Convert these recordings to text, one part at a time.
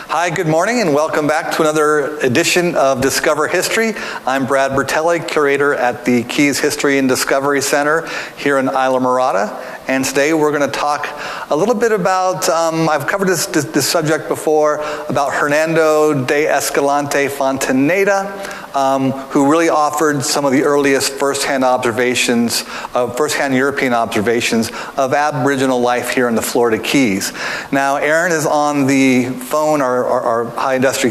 Hi, good morning, and welcome back to another edition of Discover History. I'm Brad Bertelli, Curator at the Keys History and Discovery Center here in Isla Mirada. And today we're going to talk a little bit about, I've covered this subject before, about Hernando de Escalante Fontaneda, who really offered some of the earliest first-hand European observations of Aboriginal life here in the Florida Keys. Now, Erin is on the phone, our high industry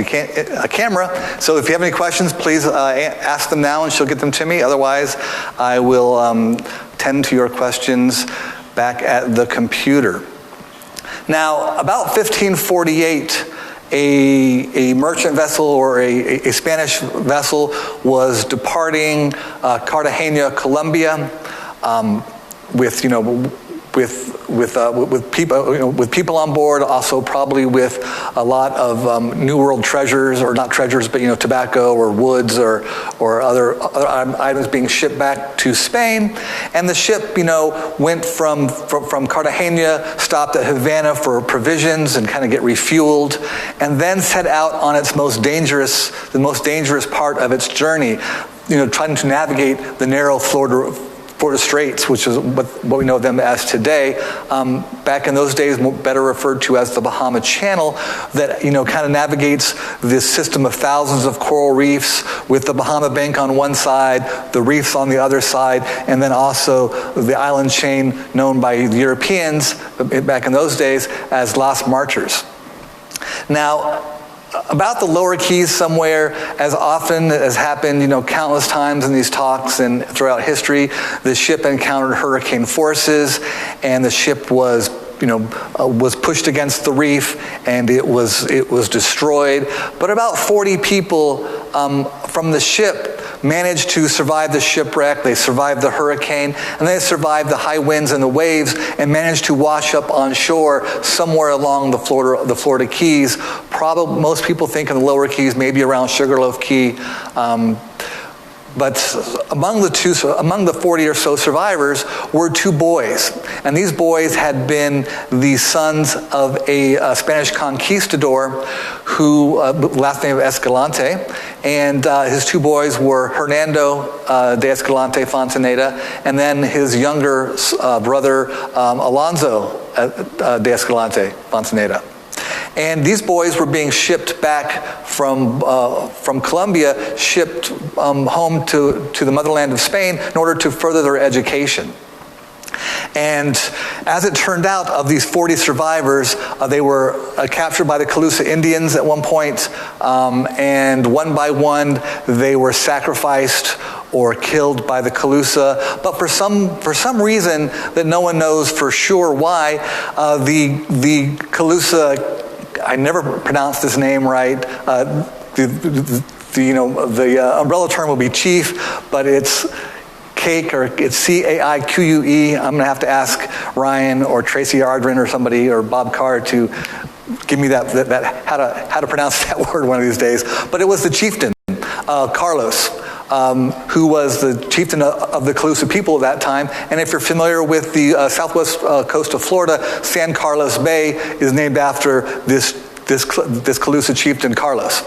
camera, so if you have any questions, please ask them now and she'll get them to me. Otherwise, I will tend to your questions back at the computer. Now, about 1548, a merchant vessel or a Spanish vessel was departing Cartagena, Colombia, with people on board, also probably with a lot of New World treasures, or not treasures, but tobacco or woods or other items being shipped back to Spain. And the ship went from Cartagena, stopped at Havana for provisions and kind of get refueled, and then set out on the most dangerous part of its journey, trying to navigate the narrow Florida Straits, which is what we know them as today. Back in those days, better referred to as the Bahama Channel, that kind of navigates this system of thousands of coral reefs, with the Bahama Bank on one side, the reefs on the other side, and then also the island chain known by the Europeans back in those days as Las Marchas. Now, about the Lower Keys somewhere, as often as happened, countless times in these talks and throughout history, the ship encountered hurricane forces, and the ship was pushed against the reef, and it was destroyed. But about 40 people from the ship managed to survive the shipwreck. They survived the hurricane, and they survived the high winds and the waves, and managed to wash up on shore somewhere along the Florida Keys. Probably most people think in the Lower Keys, maybe around Sugarloaf Key. But among the 40 or so survivors were two boys. And these boys had been the sons of a Spanish conquistador who, last name of Escalante, and his two boys were Hernando de Escalante Fontaneda, and then his younger brother, Alonso de Escalante Fontaneda. And these boys were being shipped back from Colombia, shipped home to the motherland of Spain in order to further their education. And as it turned out, of these 40 survivors, they were captured by the Calusa Indians at one point, and one by one they were sacrificed or killed by the Calusa. But for some reason that no one knows for sure why, the Calusa, I never pronounced this name right. The umbrella term will be chief, but it's cake, or it's C-A-I-Q-U-E. I'm going to have to ask Ryan or Tracy Ardren or somebody, or Bob Carr, to give me that how to pronounce that word one of these days. But it was the chieftain, Carlos, who was the chieftain of the Calusa people at that time. And if you're familiar with the southwest coast of Florida, San Carlos Bay is named after this Calusa chieftain, Carlos.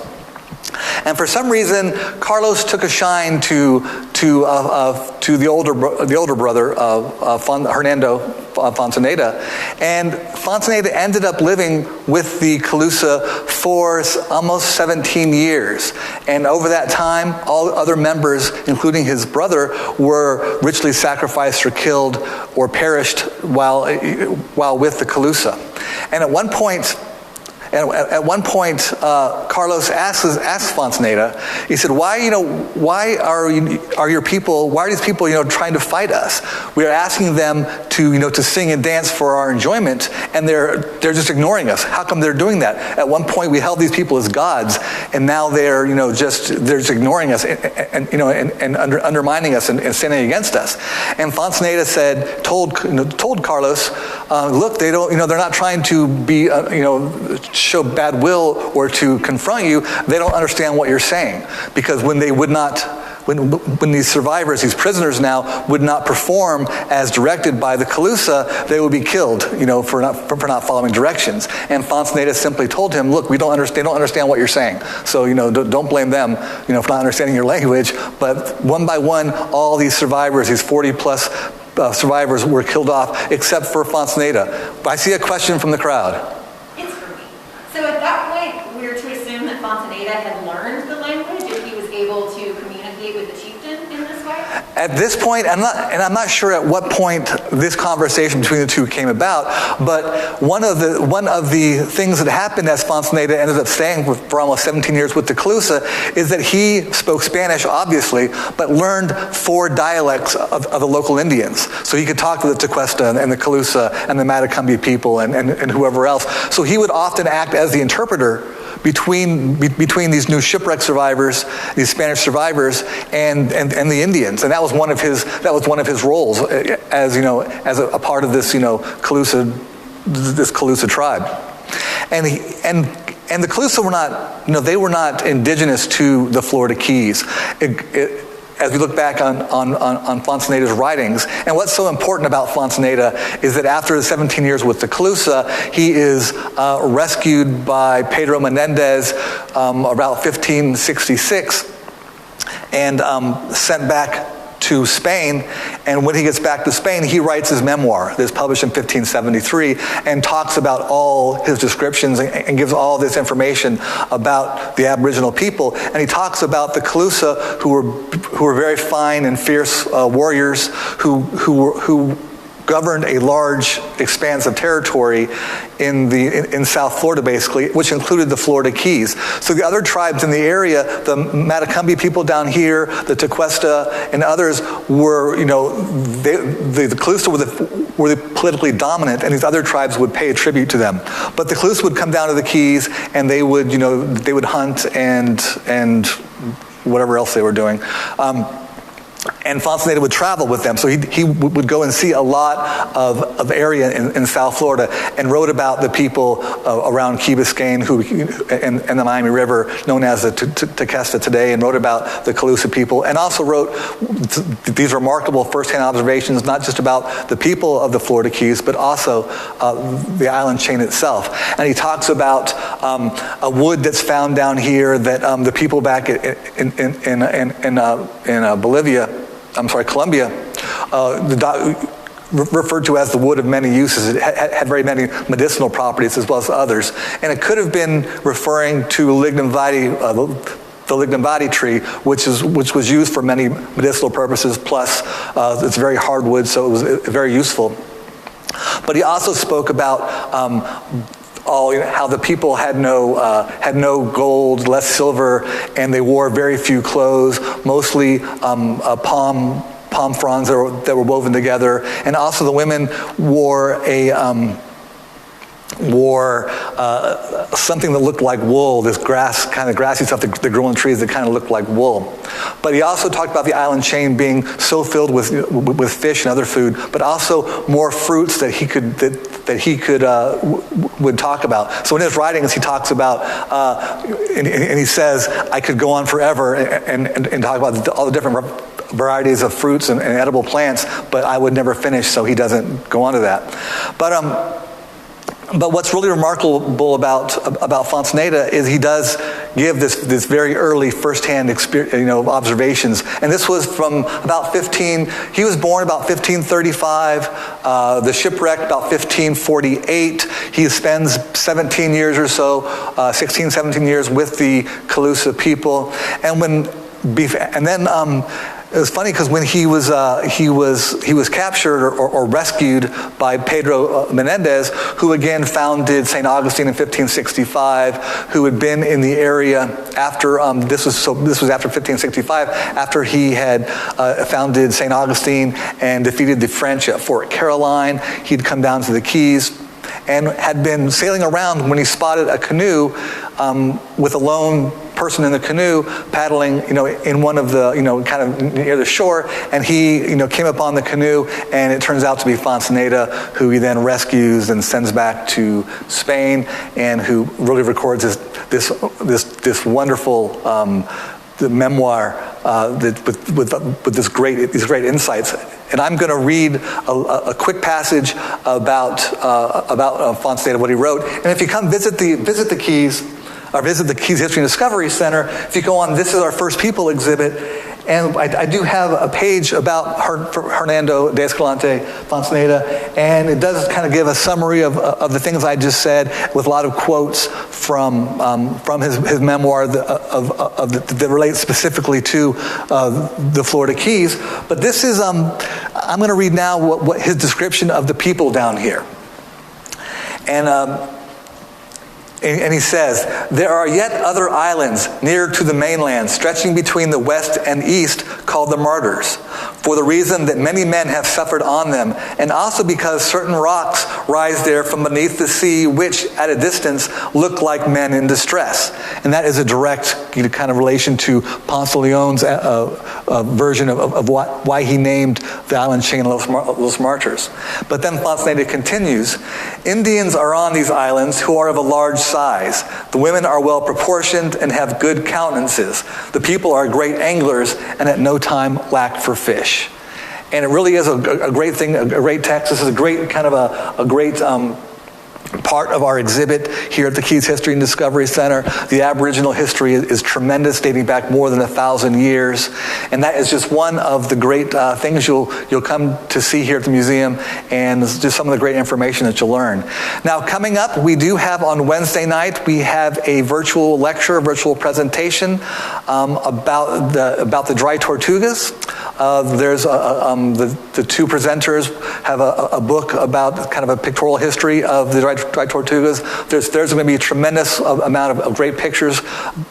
And for some reason, Carlos took a shine to the older brother of Hernando Fontaneda, and Fontaneda ended up living with the Calusa for almost 17 years. And over that time, all other members, including his brother, were richly sacrificed or killed or perished while with the Calusa. And at one point, Carlos asked Fontaneda, he said, why are these people trying to fight us? We are asking them to sing and dance for our enjoyment, and they're just ignoring us. How come they're doing that? At one point we held these people as gods, and now they're just ignoring us and undermining us and standing against us. And Fontaneda told Carlos, look, they're not trying to be show bad will or to confront you. They don't understand what you're saying, because when they would not when these survivors, these prisoners now, would not perform as directed by the Calusa, they would be killed, for not following directions. And Fontaneda simply told him, look, they don't understand what you're saying. So, don't blame them, for not understanding your language. But one by one, all these survivors, these 40 plus survivors were killed off, except for Fontaneda. I see a question from the crowd. It's for me. So at that point, we were to assume that Fontaneda had learned the language if he was able to communicate with the chieftain in this way? At this point, I'm not sure at what point this conversation between the two came about, but one of the things that happened as Fontaneda ended up staying for almost 17 years with the Calusa is that he spoke Spanish, obviously, but learned 4 dialects of the local Indians. So he could talk to the Tequesta and the Calusa and the Matacumbe people and whoever else. So he would often act as the interpreter between these new shipwreck survivors, these Spanish survivors, and the Indians, and that was one of his roles as a part of this Calusa tribe, and the Calusa were not they were not indigenous to the Florida Keys. As we look back on Fontaneda's writings, and what's so important about Fontaneda is that after the 17 years with the Calusa, he is rescued by Pedro Menendez about 1566 and sent back to Spain. And when he gets back to Spain, he writes his memoir that's published in 1573 and talks about all his descriptions and gives all this information about the Aboriginal people. And he talks about the Calusa, who were very fine and fierce warriors who governed a large expanse of territory in South Florida, basically, which included the Florida Keys. So the other tribes in the area, the Matacumbe people down here, the Tequesta, and others were, the Calusa were the politically dominant, and these other tribes would pay a tribute to them. But the Calusa would come down to the Keys, and they would hunt and whatever else they were doing. And Fontaneda would travel with them. So he would go and see a lot of area in South Florida and wrote about the people around Key Biscayne and the Miami River, known as the Tequesta today, and wrote about the Calusa people, and also wrote these remarkable first-hand observations, not just about the people of the Florida Keys, but also the island chain itself. And he talks about a wood that's found down here that the people back in Bolivia, Colombia, referred to as the wood of many uses. It had very many medicinal properties as well as others. And it could have been referring to lignum vitae, the lignum vitae tree, which was used for many medicinal purposes, plus it's very hardwood, so it was very useful. But he also spoke about how the people had no gold, less silver, and they wore very few clothes, mostly palm fronds that were woven together, and also the women wore something that looked like wool, this grassy stuff that grew on trees that kind of looked like wool. But he also talked about the island chain being so filled with fish and other food, but also more fruits that he would talk about. So in his writings, he talks about, and he says, I could go on forever and talk about all the different varieties of fruits and edible plants, but I would never finish, so he doesn't go on to that. But what's really remarkable about Fontaneda is he does give this very early firsthand experience, observations. And this was from about he was born about 1535, the shipwreck about 1548. He spends 17 years or so, 16, 17 years with the Calusa people. And then it was funny because when he was captured or rescued by Pedro Menendez, who again founded St. Augustine in 1565, who had been in the area after this was after 1565, after he had founded St. Augustine and defeated the French at Fort Caroline. He'd come down to the Keys and had been sailing around when he spotted a canoe with a lone person in the canoe paddling, in one of the, kind of near the shore, and he, came upon the canoe, and it turns out to be Fontaneda, who he then rescues and sends back to Spain, and who really records this wonderful the memoir with these great insights. And I'm going to read a quick passage about Fontaneda, what he wrote. And if you come visit the Keys, or visit the Keys History and Discovery Center, if you go on, this is our First People exhibit. And I do have a page about Hernando de Escalante Fontaneda, and it does kind of give a summary of the things I just said, with a lot of quotes from his memoir that relate specifically to the Florida Keys. But this is, I'm going to read now what his description of the people down here. And he says, there are yet other islands near to the mainland, stretching between the west and east, called the Martyrs, for the reason that many men have suffered on them, and also because certain rocks rise there from beneath the sea, which at a distance look like men in distress. And that is a direct kind of relation to Ponce de Leon's version of why he named the island chain Los Martyrs. But then Fontaneda continues, Indians are on these islands who are of a large size. The women are well proportioned and have good countenances. The people are great anglers and at no time lack for fish. And it really is a great thing, a great text. This is a great kind of a great part of our exhibit here at the Keys History and Discovery Center. The Aboriginal history is tremendous, dating back more than 1,000 years. And that is just one of the great things you'll come to see here at the museum, and it's just some of the great information that you'll learn. Now, coming up, we do have on Wednesday night, we have a virtual lecture, a virtual presentation about the dry tortugas. There's the two presenters have a book about kind of a pictorial history of the dry tortugas. There's going to be a tremendous amount of great pictures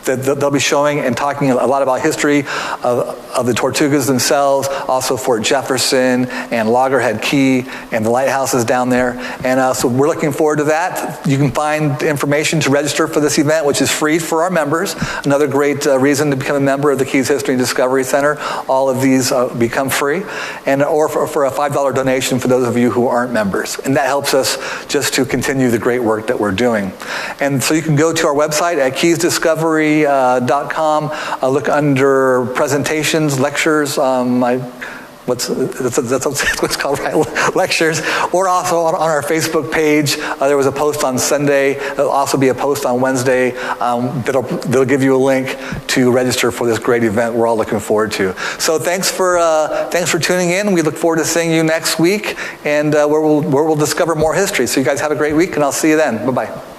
that they'll be showing and talking a lot about history of the tortugas themselves, also Fort Jefferson and Loggerhead Key and the lighthouses down there. And so we're looking forward to that. You can find information to register for this event, which is free for our members. Another great reason to become a member of the Keys History and Discovery Center. All of these become free, or for a $5 donation for those of you who aren't members. And that helps us just to continue the great work that we're doing. And so you can go to our website at keysdiscovery.com, look under presentations, lectures, that's what's called, right? Lectures, or also on our Facebook page. There was a post on Sunday. There'll also be a post on Wednesday that'll give you a link to register for this great event we're all looking forward to. So thanks for tuning in. We look forward to seeing you next week, and where we'll discover more history. So you guys have a great week, and I'll see you then. Bye-bye.